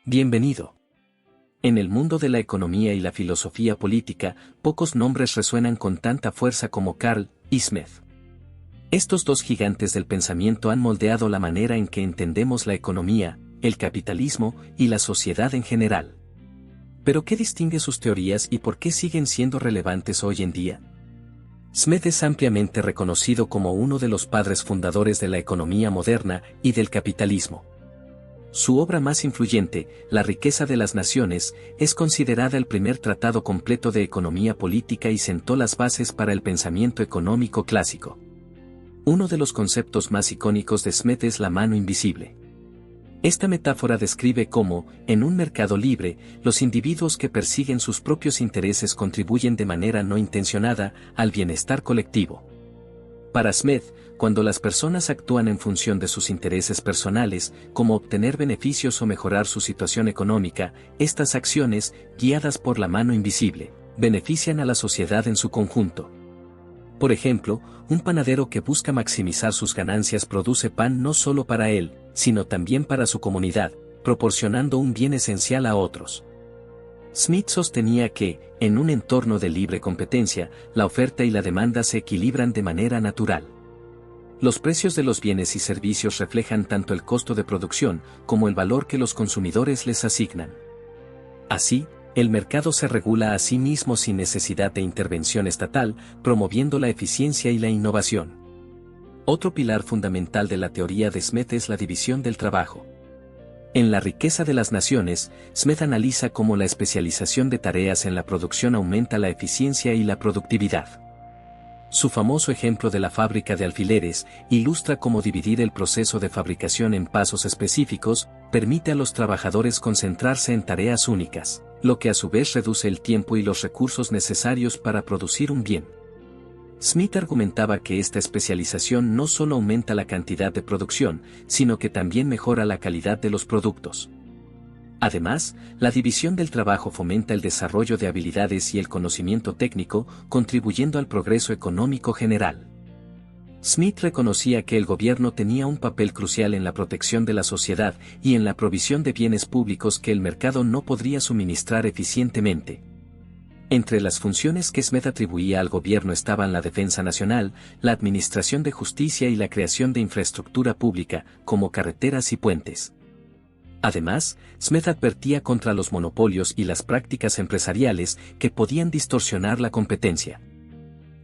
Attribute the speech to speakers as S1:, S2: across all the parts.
S1: Bienvenido. En el mundo de la economía y la filosofía política, pocos nombres resuenan con tanta fuerza como Carl y Smith. Estos dos gigantes del pensamiento han moldeado la manera en que entendemos la economía, el capitalismo y la sociedad en general. ¿Pero qué distingue sus teorías y por qué siguen siendo relevantes hoy en día? Smith es ampliamente reconocido como uno de los padres fundadores de la economía moderna y del capitalismo. Su obra más influyente, La riqueza de las naciones, es considerada el primer tratado completo de economía política y sentó las bases para el pensamiento económico clásico. Uno de los conceptos más icónicos de Smith es la mano invisible. Esta metáfora describe cómo, en un mercado libre, los individuos que persiguen sus propios intereses contribuyen de manera no intencionada al bienestar colectivo. Para Smith, cuando las personas actúan en función de sus intereses personales, como obtener beneficios o mejorar su situación económica, estas acciones, guiadas por la mano invisible, benefician a la sociedad en su conjunto. Por ejemplo, un panadero que busca maximizar sus ganancias produce pan no solo para él, sino también para su comunidad, proporcionando un bien esencial a otros. Smith sostenía que, en un entorno de libre competencia, la oferta y la demanda se equilibran de manera natural. Los precios de los bienes y servicios reflejan tanto el costo de producción como el valor que los consumidores les asignan. Así, el mercado se regula a sí mismo sin necesidad de intervención estatal, promoviendo la eficiencia y la innovación. Otro pilar fundamental de la teoría de Smith es la división del trabajo. En La riqueza de las naciones, Smith analiza cómo la especialización de tareas en la producción aumenta la eficiencia y la productividad. Su famoso ejemplo de la fábrica de alfileres ilustra cómo dividir el proceso de fabricación en pasos específicos permite a los trabajadores concentrarse en tareas únicas, lo que a su vez reduce el tiempo y los recursos necesarios para producir un bien. Smith argumentaba que esta especialización no solo aumenta la cantidad de producción, sino que también mejora la calidad de los productos. Además, la división del trabajo fomenta el desarrollo de habilidades y el conocimiento técnico, contribuyendo al progreso económico general. Smith reconocía que el gobierno tenía un papel crucial en la protección de la sociedad y en la provisión de bienes públicos que el mercado no podría suministrar eficientemente. Entre las funciones que Smith atribuía al gobierno estaban la defensa nacional, la administración de justicia y la creación de infraestructura pública, como carreteras y puentes. Además, Smith advertía contra los monopolios y las prácticas empresariales que podían distorsionar la competencia.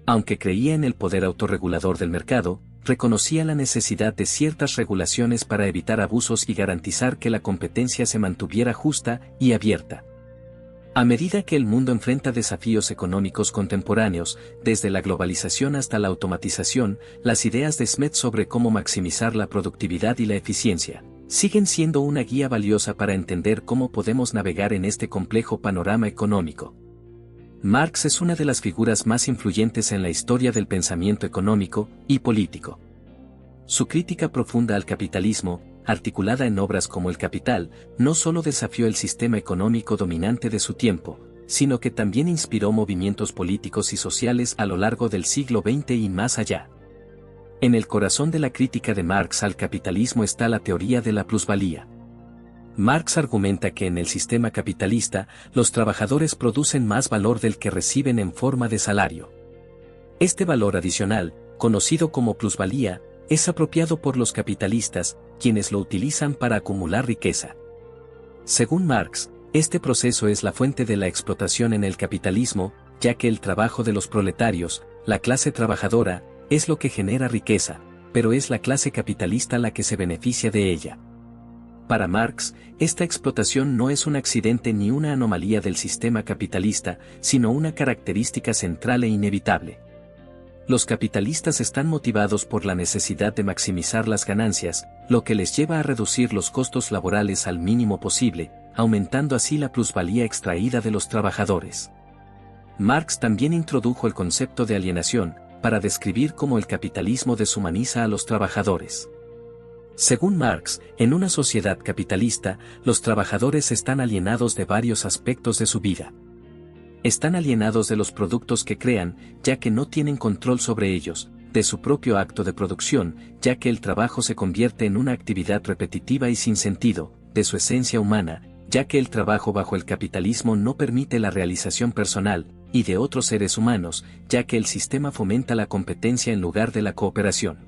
S1: Aunque creía en el poder autorregulador del mercado, reconocía la necesidad de ciertas regulaciones para evitar abusos y garantizar que la competencia se mantuviera justa y abierta. A medida que el mundo enfrenta desafíos económicos contemporáneos, desde la globalización hasta la automatización, las ideas de Smith sobre cómo maximizar la productividad y la eficiencia siguen siendo una guía valiosa para entender cómo podemos navegar en este complejo panorama económico. Marx es una de las figuras más influyentes en la historia del pensamiento económico y político. Su crítica profunda al capitalismo, articulada en obras como El Capital, no solo desafió el sistema económico dominante de su tiempo, sino que también inspiró movimientos políticos y sociales a lo largo del siglo XX y más allá. En el corazón de la crítica de Marx al capitalismo está la teoría de la plusvalía. Marx argumenta que en el sistema capitalista, los trabajadores producen más valor del que reciben en forma de salario. Este valor adicional, conocido como plusvalía, es apropiado por los capitalistas, quienes lo utilizan para acumular riqueza. Según Marx, este proceso es la fuente de la explotación en el capitalismo, ya que el trabajo de los proletarios, la clase trabajadora, es lo que genera riqueza, pero es la clase capitalista la que se beneficia de ella. Para Marx, esta explotación no es un accidente ni una anomalía del sistema capitalista, sino una característica central e inevitable. Los capitalistas están motivados por la necesidad de maximizar las ganancias, lo que les lleva a reducir los costos laborales al mínimo posible, aumentando así la plusvalía extraída de los trabajadores. Marx también introdujo el concepto de alienación, para describir cómo el capitalismo deshumaniza a los trabajadores. Según Marx, en una sociedad capitalista, los trabajadores están alienados de varios aspectos de su vida. Están alienados de los productos que crean, ya que no tienen control sobre ellos, de su propio acto de producción, ya que el trabajo se convierte en una actividad repetitiva y sin sentido, de su esencia humana, ya que el trabajo bajo el capitalismo no permite la realización personal y de otros seres humanos, ya que el sistema fomenta la competencia en lugar de la cooperación.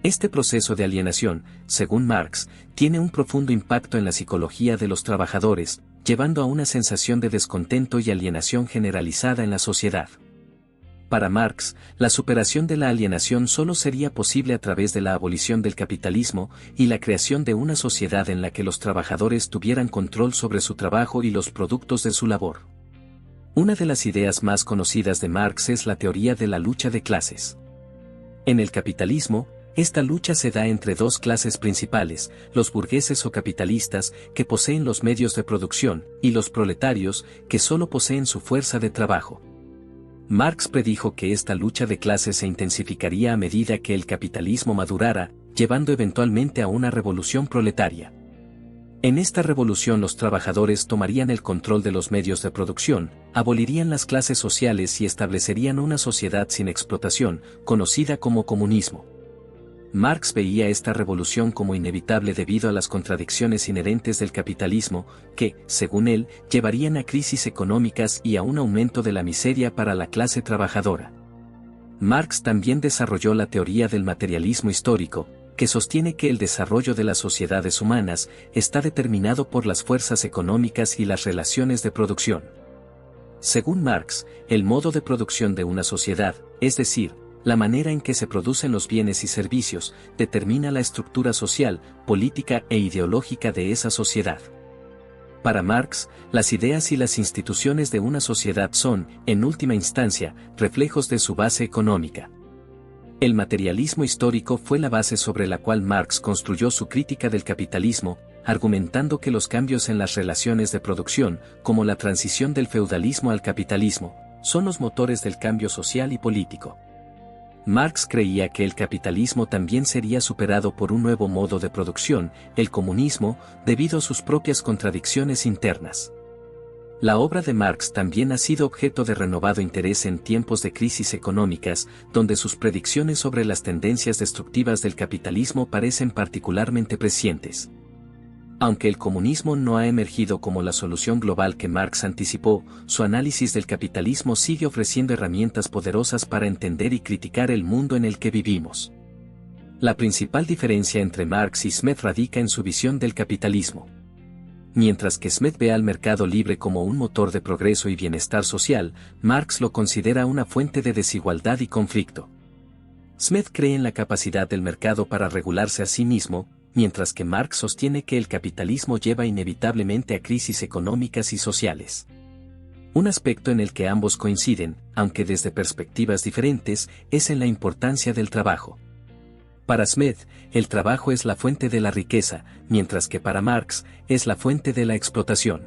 S1: Este proceso de alienación, según Marx, tiene un profundo impacto en la psicología de los trabajadores, llevando a una sensación de descontento y alienación generalizada en la sociedad. Para Marx, la superación de la alienación solo sería posible a través de la abolición del capitalismo y la creación de una sociedad en la que los trabajadores tuvieran control sobre su trabajo y los productos de su labor. Una de las ideas más conocidas de Marx es la teoría de la lucha de clases. En el capitalismo, esta lucha se da entre dos clases principales, los burgueses o capitalistas, que poseen los medios de producción, y los proletarios, que solo poseen su fuerza de trabajo. Marx predijo que esta lucha de clases se intensificaría a medida que el capitalismo madurara, llevando eventualmente a una revolución proletaria. En esta revolución los trabajadores tomarían el control de los medios de producción, abolirían las clases sociales y establecerían una sociedad sin explotación, conocida como comunismo. Marx veía esta revolución como inevitable debido a las contradicciones inherentes del capitalismo, que, según él, llevarían a crisis económicas y a un aumento de la miseria para la clase trabajadora. Marx también desarrolló la teoría del materialismo histórico, que sostiene que el desarrollo de las sociedades humanas está determinado por las fuerzas económicas y las relaciones de producción. Según Marx, el modo de producción de una sociedad, es decir, la manera en que se producen los bienes y servicios, determina la estructura social, política e ideológica de esa sociedad. Para Marx, las ideas y las instituciones de una sociedad son, en última instancia, reflejos de su base económica. El materialismo histórico fue la base sobre la cual Marx construyó su crítica del capitalismo, argumentando que los cambios en las relaciones de producción, como la transición del feudalismo al capitalismo, son los motores del cambio social y político. Marx creía que el capitalismo también sería superado por un nuevo modo de producción, el comunismo, debido a sus propias contradicciones internas. La obra de Marx también ha sido objeto de renovado interés en tiempos de crisis económicas, donde sus predicciones sobre las tendencias destructivas del capitalismo parecen particularmente prescientes. Aunque el comunismo no ha emergido como la solución global que Marx anticipó, su análisis del capitalismo sigue ofreciendo herramientas poderosas para entender y criticar el mundo en el que vivimos. La principal diferencia entre Marx y Smith radica en su visión del capitalismo. Mientras que Smith ve al mercado libre como un motor de progreso y bienestar social, Marx lo considera una fuente de desigualdad y conflicto. Smith cree en la capacidad del mercado para regularse a sí mismo, mientras que Marx sostiene que el capitalismo lleva inevitablemente a crisis económicas y sociales. Un aspecto en el que ambos coinciden, aunque desde perspectivas diferentes, es en la importancia del trabajo. Para Smith, el trabajo es la fuente de la riqueza, mientras que para Marx, es la fuente de la explotación.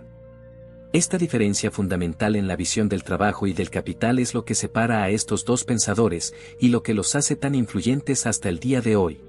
S1: Esta diferencia fundamental en la visión del trabajo y del capital es lo que separa a estos dos pensadores, y lo que los hace tan influyentes hasta el día de hoy.